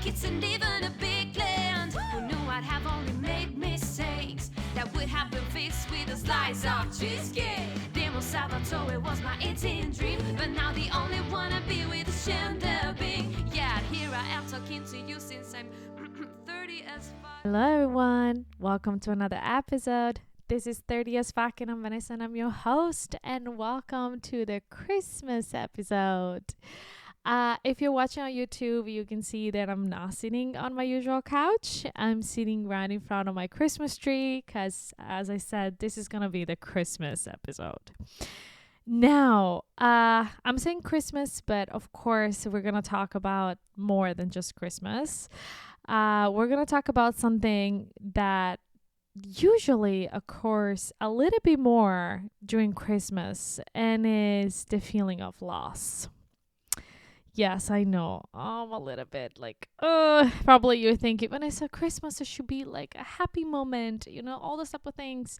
kids and even a big land. Who knew I'd have only made mistakes that would have been fixed with a slice of cheesecake. Demo Salvatore was my 18 dream, but now the only one I be with is Chandler Bing. Yeah, here I am talking to you since I'm 30 as fuck. Hello everyone, welcome to another episode. This is 30 as fuck and I'm Vanessa and I'm your host, and welcome to the Christmas episode. If you're watching on YouTube, you can see that I'm not sitting on my usual couch. I'm sitting right in front of my Christmas tree because, as I said, this is gonna be the Christmas episode. Now, I'm saying Christmas, but of course we're gonna talk about more than just Christmas. We're gonna talk about something that usually occurs a little bit more during Christmas, and is the feeling of loss. Yes, I know. I'm a little bit like, probably you're thinking, Vanessa, Christmas it should be like a happy moment, all those type of things.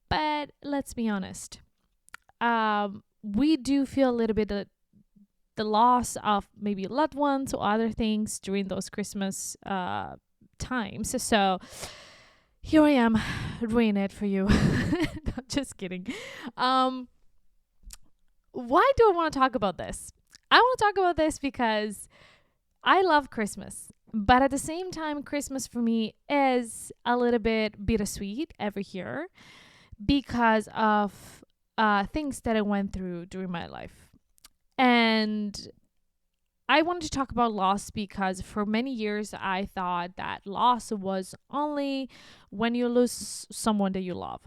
But let's be honest. We do feel a little bit the loss of maybe loved ones or other things during those Christmas times. So here I am, ruining it for you. No, just kidding. Why do I want to talk about this? I want to talk about this because I love Christmas, but at the same time, Christmas for me is a little bit bittersweet every year because of things that I went through during my life. And I wanted to talk about loss because for many years I thought that loss was only when you lose someone that you love.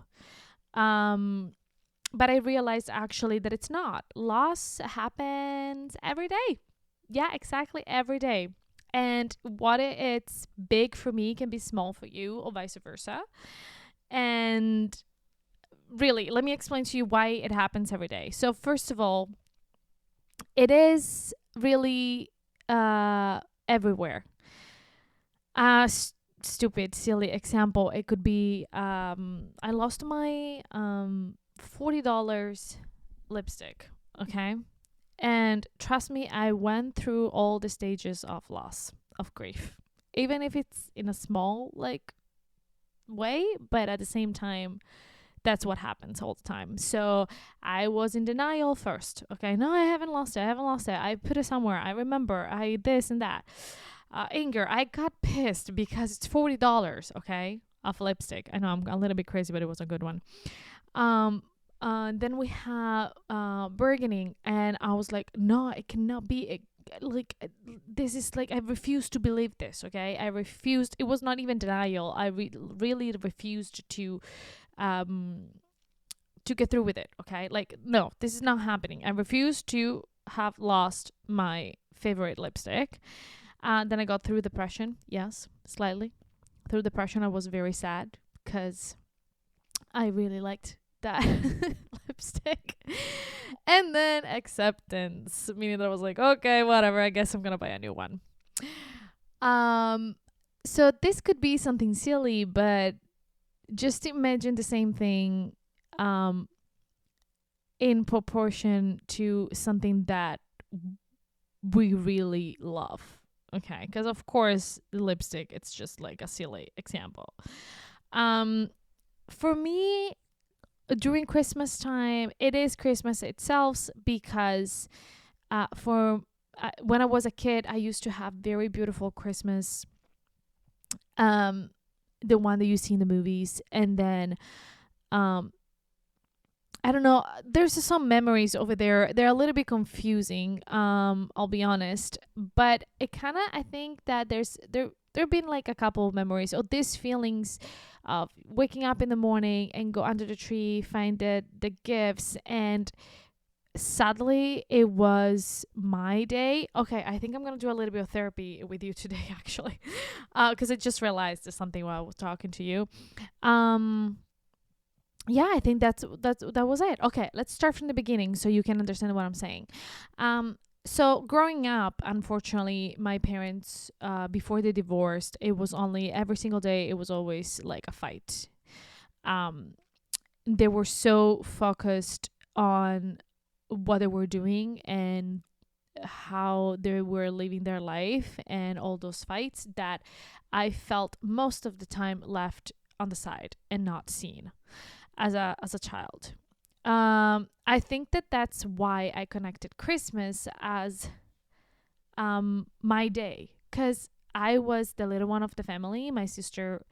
But I realized actually that it's not. Loss happens every day. Yeah, exactly every day. And what it's big for me can be small for you or vice versa. And really, let me explain to you why it happens every day. So first of all, it is really everywhere. Stupid, silly example. It could be I lost my $40 lipstick, okay? And trust me, I went through all the stages of loss, of grief. Even if it's in a small way, but at the same time, that's what happens all the time. So I was in denial first. Okay, no, I haven't lost it. I put it somewhere. I remember. I this and that. Anger. I got pissed because it's $40. Okay, of lipstick. I know I'm a little bit crazy, but it was a good one. Then we have bargaining, and I was like, no, it cannot be. This is I refuse to believe this. Okay, I refused. It was not even denial. I really refused to get through with it. Okay, no, this is not happening. I refuse to have lost my favorite lipstick. Then I got through depression. Yes, slightly through depression. I was very sad because I really liked that lipstick. And then acceptance, meaning that I was like, okay, whatever, I guess I'm gonna buy a new one. So this could be something silly, but just imagine the same thing in proportion to something that we really love. Okay, because of course the lipstick, it's just like a silly example. For me, during Christmas time, it is Christmas itself because when I was a kid, I used to have very beautiful Christmas, the one that you see in the movies, and then I don't know, there's some memories over there. They're a little bit confusing, I'll be honest, but it kind of, I think that there have been a couple of memories or these feelings of waking up in the morning and go under the tree, find the gifts, and sadly it was my day. Okay, I think I'm gonna do a little bit of therapy with you today, actually, because I just realized there's something while I was talking to you. Yeah, I think that was it. Okay, let's start from the beginning so you can understand what I'm saying. So growing up, unfortunately, my parents, before they divorced, it was only every single day, it was always like a fight. They were so focused on what they were doing and how they were living their life and all those fights that I felt most of the time left on the side and not seen as a child. I think that that's why I connected Christmas as my day, because I was the little one of the family. My sister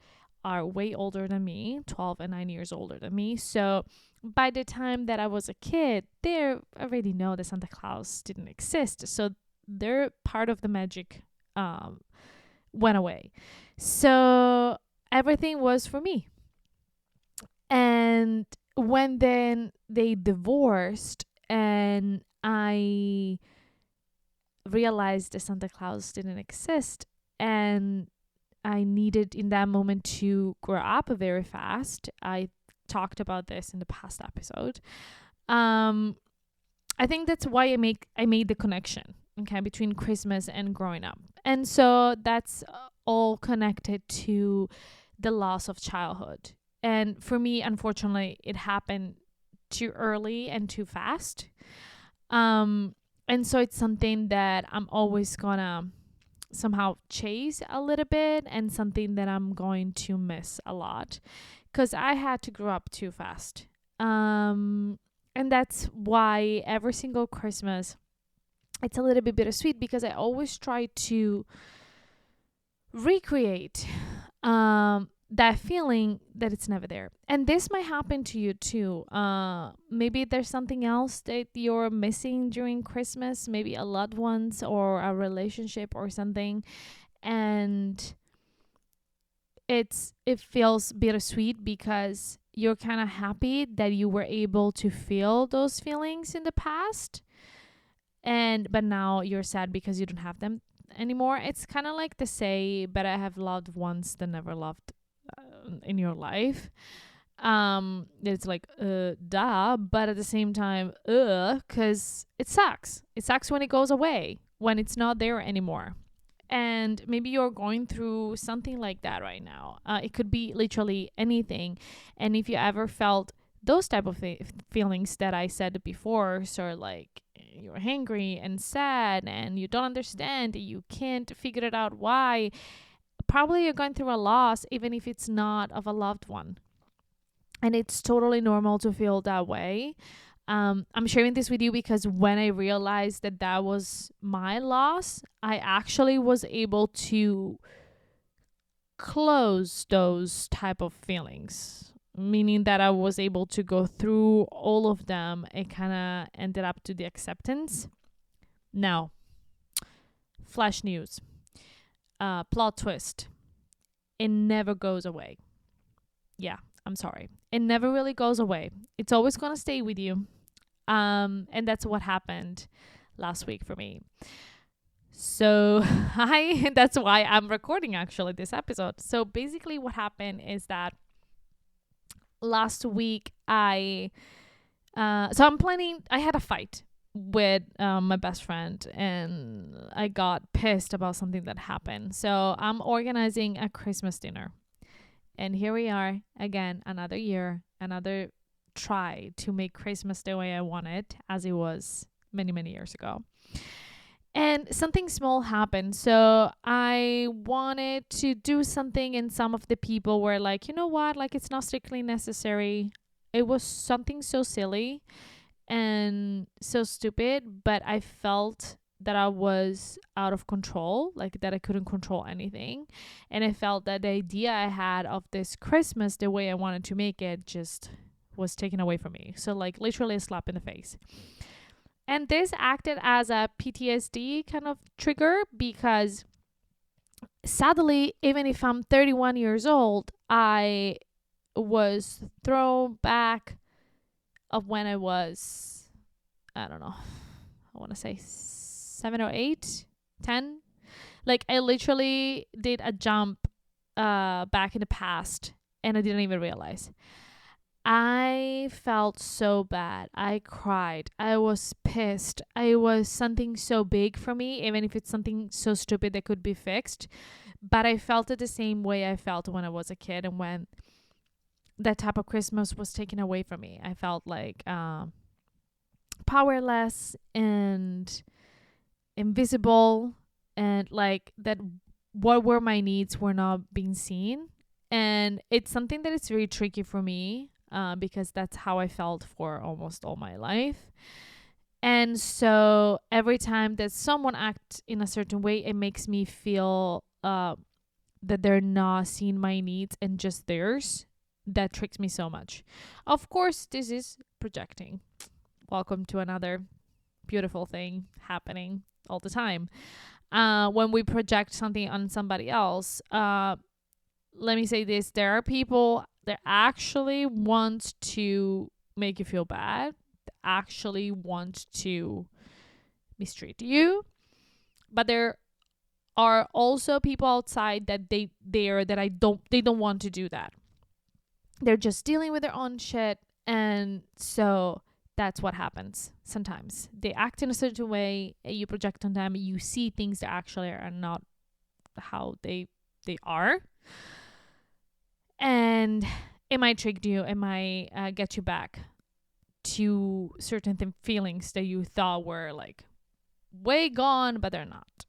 are way older than me, 12 and 9 years older than me. So by the time that I was a kid, they already know that Santa Claus didn't exist. So their part of the magic went away. So everything was for me. And when then they divorced and I realized that Santa Claus didn't exist, and I needed in that moment to grow up very fast. I talked about this in the past episode. I think that's why I made the connection, okay, between Christmas and growing up. And so that's all connected to the loss of childhood. And for me, unfortunately, it happened too early and too fast. And so it's something that I'm always gonna somehow chase a little bit, and something that I'm going to miss a lot because I had to grow up too fast. And that's why every single Christmas it's a little bit bittersweet, because I always try to recreate that feeling that it's never there. And this might happen to you too. Maybe there's something else that you're missing during Christmas, maybe a loved ones or a relationship or something, and it feels bittersweet because you're kind of happy that you were able to feel those feelings in the past, but now you're sad because you don't have them anymore. It's kind of like the say, but I have loved ones that never loved in your life. It's like duh, but at the same time because it sucks when it goes away, when it's not there anymore. And maybe you're going through something like that right now. It could be literally anything. And if you ever felt those type of feelings that I said before, so like you're hangry and sad and you don't understand, you can't figure it out why, probably you're going through a loss, even if it's not of a loved one. And it's totally normal to feel that way. I'm sharing this with you because when I realized that that was my loss, I actually was able to close those type of feelings, meaning that I was able to go through all of them and kind of ended up to the acceptance. Now, flash news. Plot twist. It never goes away. Yeah, I'm sorry. It never really goes away. It's always going to stay with you. And that's what happened last week for me. So that's why I'm recording actually this episode. So basically what happened is that last week I had a fight with my best friend, and I got pissed about something that happened. So I'm organizing a Christmas dinner. And here we are again, another year, another try to make Christmas the way I want it, as it was many, many years ago. And something small happened. So I wanted to do something, and some of the people were like, you know what? Like, it's not strictly necessary. It was something so silly and so stupid, but I felt that I was out of control, like that I couldn't control anything. And I felt that the idea I had of this Christmas, the way I wanted to make it, just was taken away from me. So like literally a slap in the face. And this acted as a PTSD kind of trigger, because sadly, even if I'm 31 years old, I was thrown back of when I was, I don't know, I want to say 7 or 8, 10. Like I literally did a jump back in the past, and I didn't even realize. I felt so bad. I cried. I was pissed. It was something so big for me, even if it's something so stupid that could be fixed. But I felt it the same way I felt when I was a kid, and when that type of Christmas was taken away from me. I felt like powerless, and invisible, and like that what were my needs were not being seen. And it's something that is very tricky for me, because that's how I felt for almost all my life. And so every time that someone acts in a certain way, it makes me feel that they're not seeing my needs and just theirs. That tricks me so much. Of course, this is projecting. Welcome to another beautiful thing happening all the time. When we project something on somebody else, let me say this: there are people that actually want to make you feel bad, that actually want to mistreat you, but there are also people outside that they don't want to do that. They're just dealing with their own shit, and so that's what happens sometimes. They act in a certain way, you project on them, you see things that actually are not how they are, and it might trick you, it might get you back to certain feelings that you thought were like way gone, but they're not.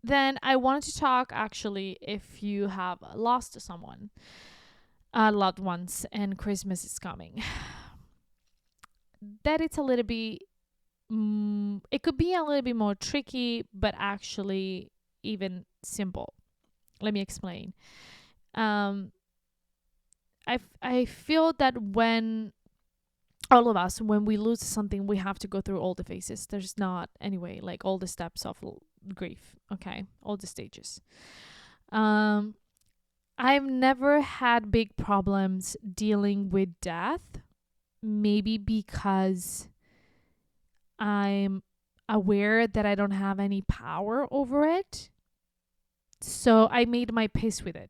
Then I wanted to talk, actually, if you have lost someone, loved ones, and Christmas is coming, that it's a little bit, it could be a little bit more tricky, but actually even simple. Let me explain. I feel that when all of us, when we lose something, we have to go through all the phases. There's not, anyway, like all the steps of grief, okay, all the stages. I've never had big problems dealing with death, maybe because I'm aware that I don't have any power over it. So I made my peace with it.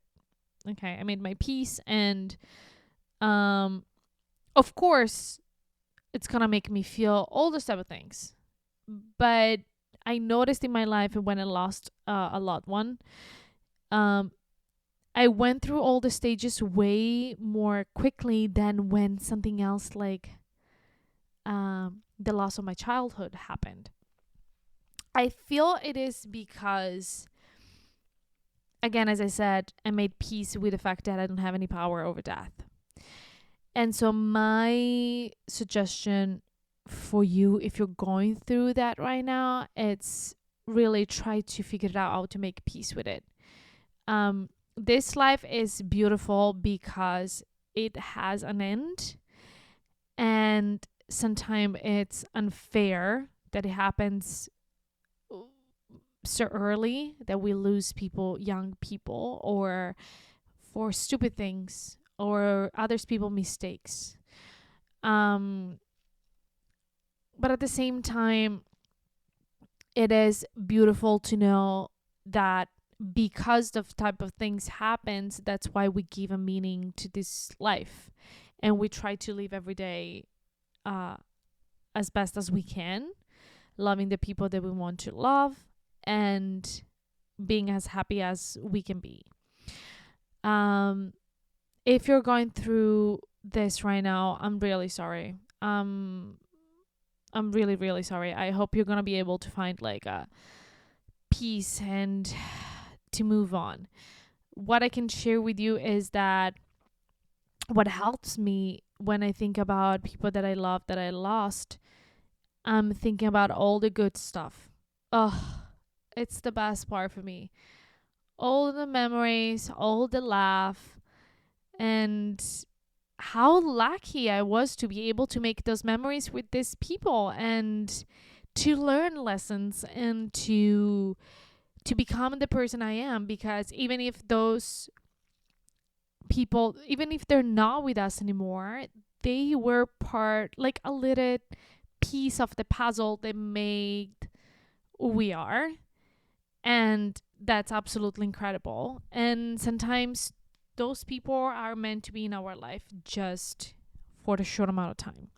Okay, I made my peace, and of course it's gonna make me feel all those type of things. But I noticed in my life when I lost a loved one, I went through all the stages way more quickly than when something else like the loss of my childhood happened. I feel it is because, again, as I said, I made peace with the fact that I don't have any power over death. And so my suggestion for you, if you're going through that right now, it's really try to figure it out how to make peace with it. This life is beautiful because it has an end, and sometimes it's unfair that it happens so early, that we lose people, young people, or for stupid things, or others people mistakes. But at the same time, it is beautiful to know that because of type of things happens, that's why we give a meaning to this life, and we try to live every day as best as we can, loving the people that we want to love, and being as happy as we can be. If you're going through this right now, I'm really sorry. I'm really, really sorry. I hope you're gonna be able to find like a peace and to move on. What I can share with you is that what helps me when I think about people that I love, that I lost, I'm thinking about all the good stuff. Oh, it's the best part for me. All the memories, all the laugh, and how lucky I was to be able to make those memories with these people, and to learn lessons, and to become the person I am. Because even if those people, even if they're not with us anymore, they were part, like a little piece of the puzzle that made who we are. And that's absolutely incredible. And sometimes those people are meant to be in our life just for the short amount of time.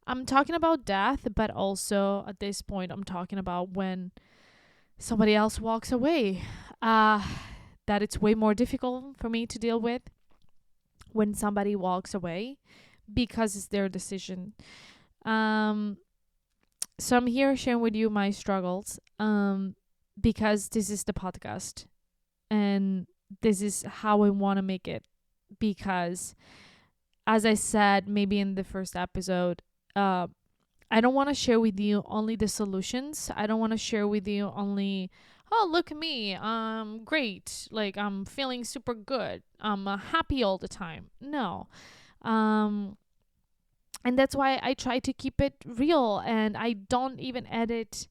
I'm talking about death, but also at this point, I'm talking about when somebody else walks away. That it's way more difficult for me to deal with when somebody walks away, because it's their decision. So I'm here sharing with you my struggles, because this is the podcast, and this is how I want to make it. Because, as I said, maybe in the first episode, I don't want to share with you only the solutions. I don't want to share with you only, oh, look at me, I'm great, like I'm feeling super good, I'm happy all the time. No. Um, and that's why I try to keep it real, and I don't even edit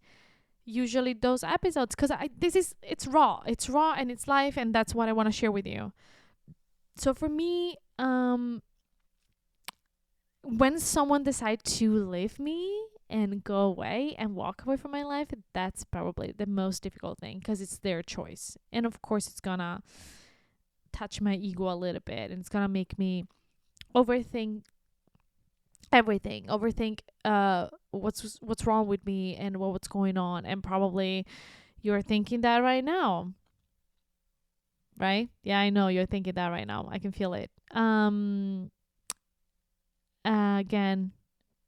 usually those episodes, because it's raw. It's raw and it's live, and that's what I want to share with you. So for me, when someone decides to leave me and go away and walk away from my life, that's probably the most difficult thing, because it's their choice. And of course, it's gonna touch my ego a little bit, and it's gonna make me overthink everything. Overthink what's wrong with me and what's going on. And probably you're thinking that right now. Right? Yeah, I know you're thinking that right now. I can feel it. Again,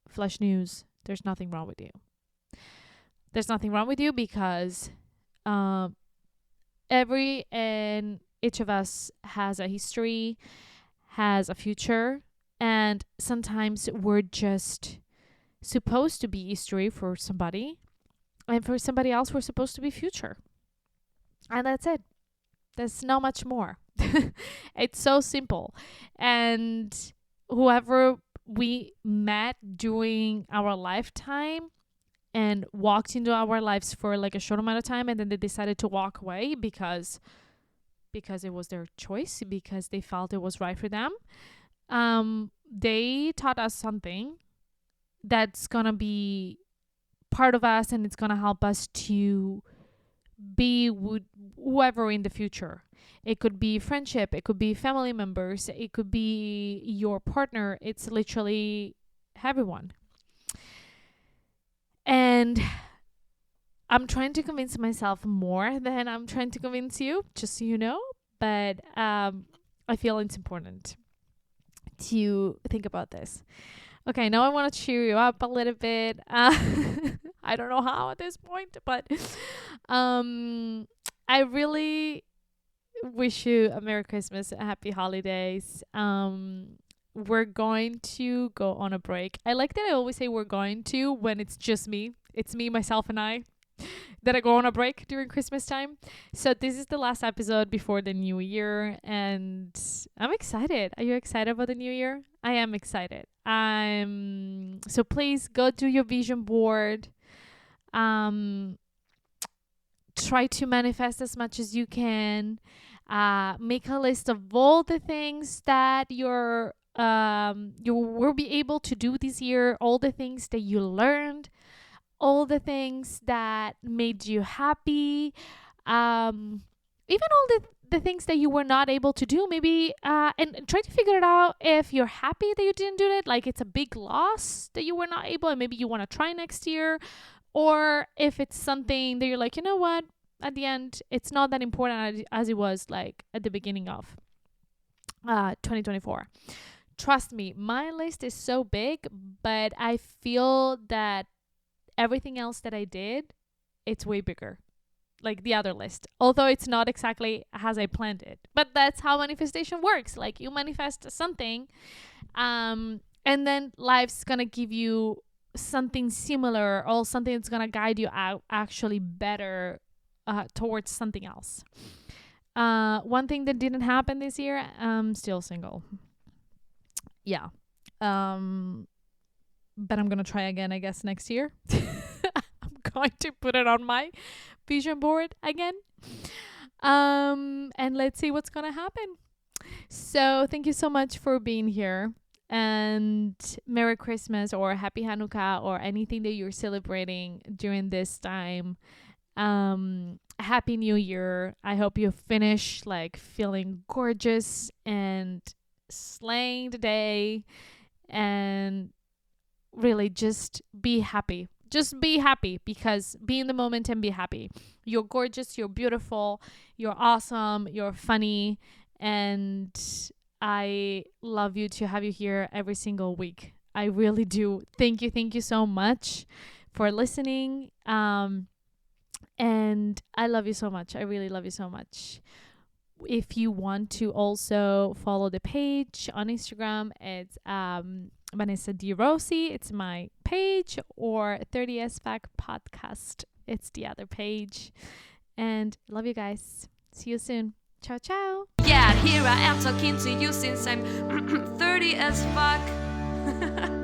flash news. There's nothing wrong with you. There's nothing wrong with you, because every and each of us has a history, has a future, and sometimes we're just supposed to be history for somebody, and for somebody else we're supposed to be future. And that's it. There's not much more. It's so simple. And whoever we met during our lifetime and walked into our lives for like a short amount of time, and then they decided to walk away because it was their choice, because they felt it was right for them. They taught us something that's gonna be part of us, and it's gonna help us to be with whoever in the future. It could be friendship, it could be family members, it could be your partner. It's literally everyone. And I'm trying to convince myself more than I'm trying to convince you, just so you know. But I feel it's important to think about this. Okay, now I want to cheer you up a little bit. I don't know how at this point, but I really wish you a Merry Christmas, a Happy Holidays. We're going to go on a break. I like that I always say we're going to when it's just me. It's me, myself, and I that I go on a break during Christmas time. So this is the last episode before the new year, and I'm excited. Are you excited about the new year? I am excited. So please go do your vision board. Try to manifest as much as you can. Make a list of all the things that you will be able to do this year, all the things that you learned, all the things that made you happy, even all the things that you were not able to do, maybe, and try to figure it out if you're happy that you didn't do it, like it's a big loss that you were not able, and maybe you want to try next year, or if it's something that you're like, you know what, at the end, it's not that important as it was like at the beginning of 2024. Trust me, my list is so big, but I feel that everything else that I did, it's way bigger. Like the other list. Although it's not exactly as I planned it. But that's how manifestation works. Like you manifest something, and then life's gonna give you something similar, or something that's gonna guide you out actually better towards something else. One thing that didn't happen this year, I'm still single. Yeah. But I'm gonna try again, I guess, next year. I'm going to put it on my vision board again. And let's see what's gonna happen. So thank you so much for being here, and Merry Christmas or Happy Hanukkah or anything that you're celebrating during this time. Happy New Year. I hope you finish like feeling gorgeous and slaying the day, and really just be happy. Just be happy, because be in the moment and be happy. You're gorgeous, you're beautiful, you're awesome, you're funny, and I love you to have you here every single week. I really do. Thank you so much for listening. And I love you so much. I really love you so much. If you want to also follow the page on Instagram, it's Vanessa Di Rossi. It's my page, or 30s Fact Podcast. It's the other page. And love you guys. See you soon. Ciao, ciao. Yeah, here I am talking to you since I'm 30 as fuck.